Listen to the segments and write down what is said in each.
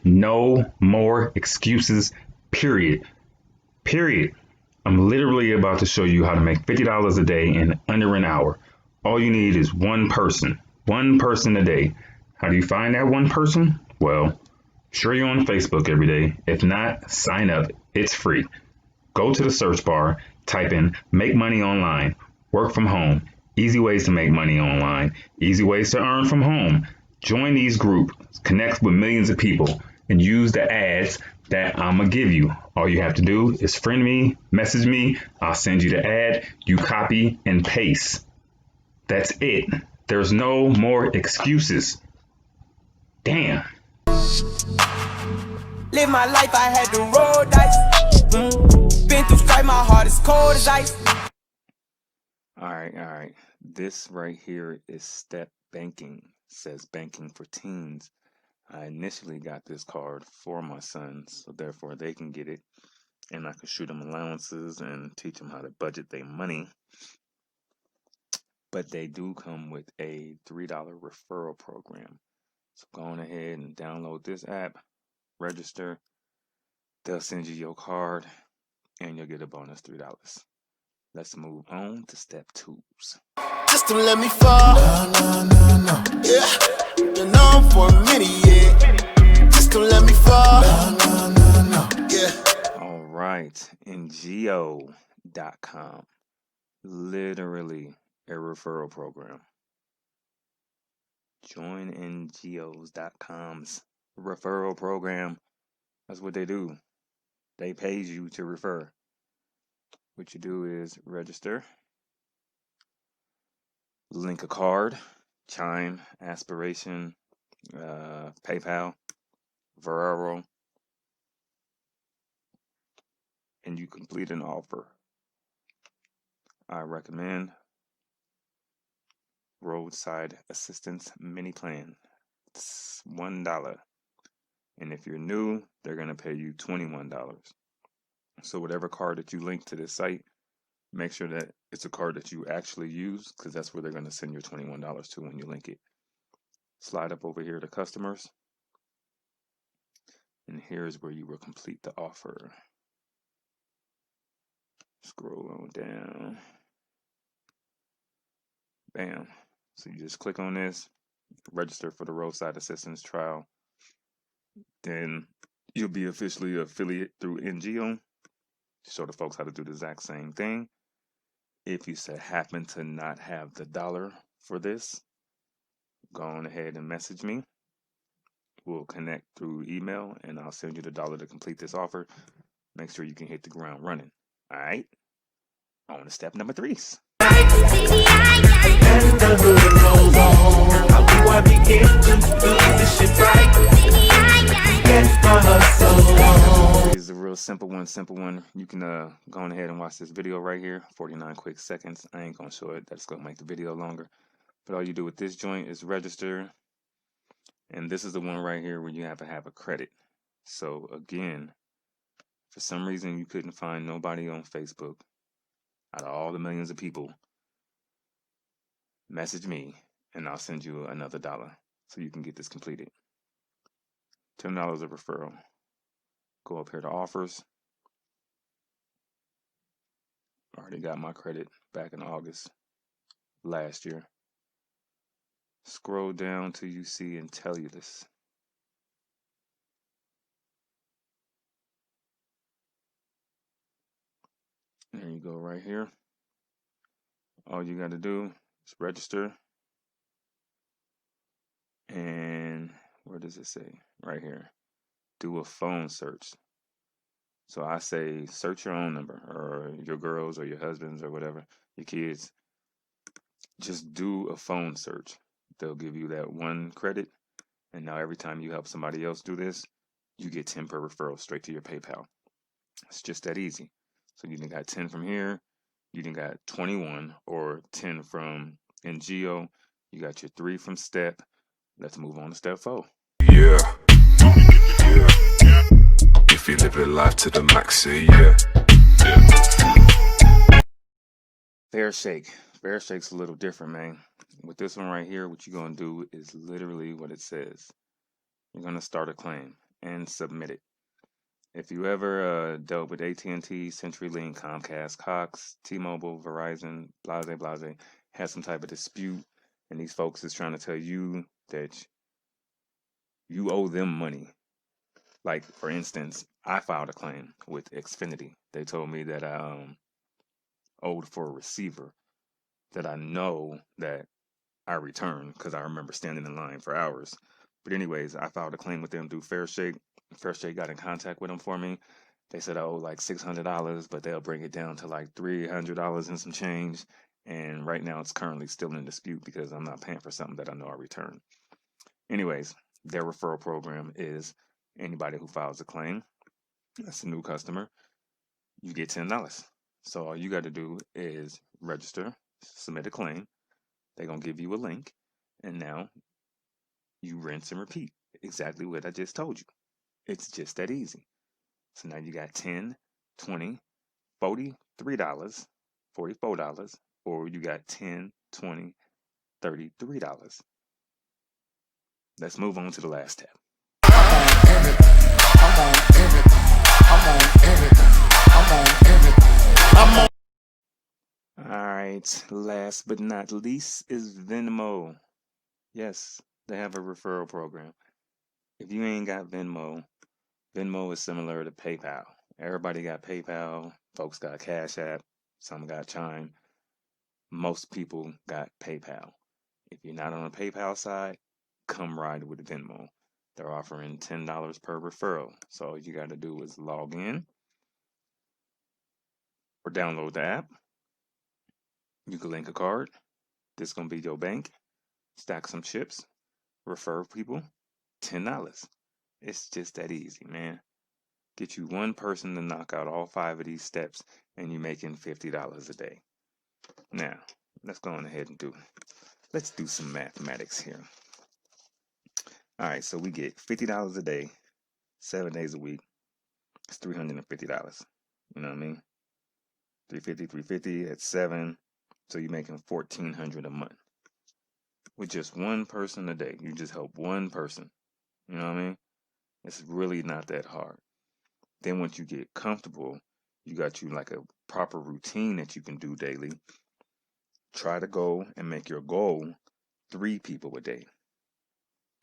No more excuses, period. Period. I'm literally about to show you how to make $50 a day in under an hour. All you need is one person a day. How do you find that one person? Well, sure you're on Facebook every day. If not, sign up. It's free. Go to the search bar, type in make money online, work from home, easy ways to make money online, easy ways to earn from home. Join these groups, connect with millions of people, and use the ads that I'm going to give you. All you have to do is friend me, message me, I'll send you the ad, you copy and paste. That's it. There's no more excuses. Damn. Live my life, I had to roll dice. Been through strife, my heart is cold as ice. All right. This right here is Step Banking. It says banking for teens. I initially got this card for my sons, so therefore they can get it, and I can shoot them allowances and teach them how to budget their money. But they do come with a $3 referral program. So go on ahead and download this app, register. They'll send you your card, and you'll get a bonus $3. Let's move on to step 2s. Just don't let me fall. No. Yeah, you know I'm for a minute, yeah. Just don't let me fall. No. Yeah. All right, NGO.com. Literally a referral program. Join NGOs.com's referral program. That's what they do. They pay you to refer. What you do is register, link a card, Chime, Aspiration, PayPal, Veraro, and you complete an offer. I recommend Roadside Assistance Mini Plan. It's $1. And if you're new, they're going to pay you $21. So whatever card that you link to this site, make sure that it's a card that you actually use, because that's where they're going to send your $21 to when you link it. Slide up over here to customers. And here's where you will complete the offer. Scroll on down. Bam. So you just click on this, register for the roadside assistance trial. Then you'll be officially an affiliate through NGO. Show the folks how to do the exact same thing. If you happen to not have the dollar for this, go on ahead and message me. We'll connect through email, and I'll send you the dollar to complete this offer. Make sure you can hit the ground running. All right? On to step number 3s. This is a real simple one. You can go on ahead and watch this video right here. 49 quick seconds. I ain't gonna show it. That's gonna make the video longer. But all you do with this joint is register. And this is the one right here where you have to have a credit. So again, for some reason you couldn't find nobody on Facebook out of all the millions of people, message me and I'll send you another $1 so you can get this completed. $10 of referral. Go up here to offers. Already got my credit back in August last year. Scroll down till you see Intellulus. There you go right here. All you got to do is register. And where does it say? Right here. Do a phone search. So I say search your own number, or your girls or your husbands or whatever, your kids. Just do a phone search. They'll give you that 1 credit. And now every time you help somebody else do this, you get 10 per referral straight to your PayPal. It's just that easy. So you done got 10 from here. You done got 21 or 10 from NGO. You got your 3 from Step. Let's move on to step 4. Yeah. If you live your life to the max, say yeah. Fair shake. Fair shake's a little different, man. With this one right here, what you're going to do is literally what it says. you're going to start a claim and submit it. If you ever dealt with AT&T, CenturyLink, Comcast, Cox, T-Mobile, Verizon, blase, had some type of dispute, and these folks is trying to tell you that you owe them money. Like, for instance, I filed a claim with Xfinity. They told me that I owed for a receiver that I know that I returned because I remember standing in line for hours. But anyways, I filed a claim with them through FairShake. FairShake got in contact with them for me. They said I owe like $600, but they'll bring it down to like $300 and some change. And right now it's currently still in dispute because I'm not paying for something that I know I returned. Anyways, their referral program is anybody who files a claim, that's a new customer, you get $10. So all you got to do is register, submit a claim. They're going to give you a link, and now you rinse and repeat exactly what I just told you. It's just that easy. So now you got $10, $20, $43, $44, or you got $10, $20, $33. Let's move on to the last tab. All right, last but not least is Venmo. Yes, they have a referral program. If you ain't got Venmo, Venmo is similar to PayPal. Everybody got PayPal, folks got Cash App, some got Chime. Most people got PayPal. If you're not on the PayPal side, come ride with Venmo. They're offering $10 per referral. So all you got to do is log in or download the app. You can link a card. This is going to be your bank. Stack some chips. Refer people. $10. It's just that easy, man. Get you one person to knock out all 5 of these steps, and you're making $50 a day. Now, let's go on ahead and let's do some mathematics here. All right, so we get $50 a day, 7 days a week. It's $350. You know what I mean? 350, that's 7. So you're making $1,400 a month. With just one person a day. You just help one person. You know what I mean? It's really not that hard. Then once you get comfortable, you got you like a proper routine that you can do daily. Try to go and make your goal 3 people a day.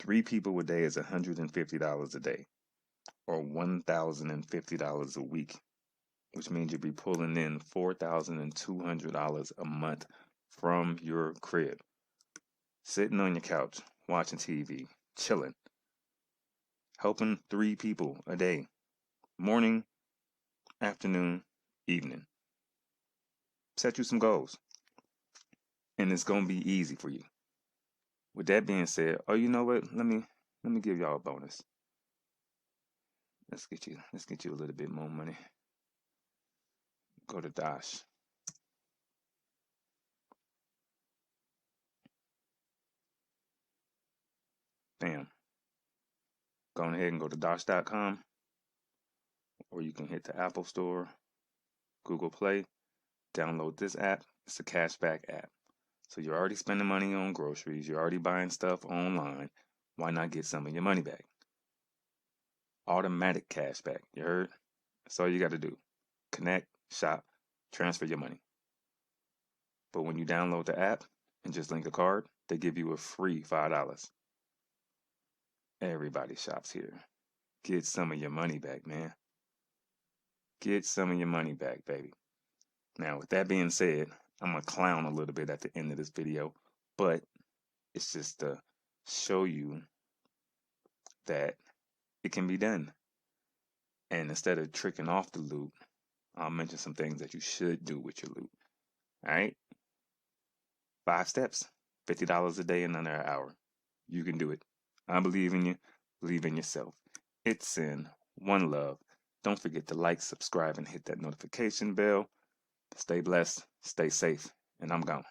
3 people a day is $150 a day, or $1,050 a week, which means you'll be pulling in $4,200 a month from your crib. Sitting on your couch, watching TV, chilling, helping 3 people a day. Morning, afternoon, evening. Set you some goals. And it's gonna be easy for you. With that being said, oh, you know what? Let me give y'all a bonus. Let's get you a little bit more money. Go to Dosh. Bam. Go ahead and go to Dosh.com, or you can hit the Apple Store, Google Play, download this app. It's a cashback app. So you're already spending money on groceries. You're already buying stuff online. Why not get some of your money back? Automatic cashback. You heard? That's all you got to do. Connect, shop, transfer your money. But when you download the app and just link a card, they give you a free $5. Everybody shops here. Get some of your money back, man. Get some of your money back, baby. Now, with that being said, I'm going to clown a little bit at the end of this video, but it's just to show you that it can be done. And instead of tricking off the loot, I'll mention some things that you should do with your loot. All right? 5 steps, $50 a day in under an hour. You can do it. I believe in you. Believe in yourself. It's in one love. Don't forget to like, subscribe, and hit that notification bell. Stay blessed, stay safe, and I'm gone.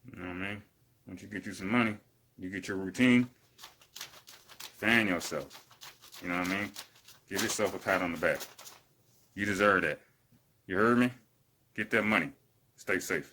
You know what I mean? Once you get you some money, you get your routine, fan yourself. You know what I mean? Give yourself a pat on the back. You deserve that. You heard me? Get that money. Stay safe.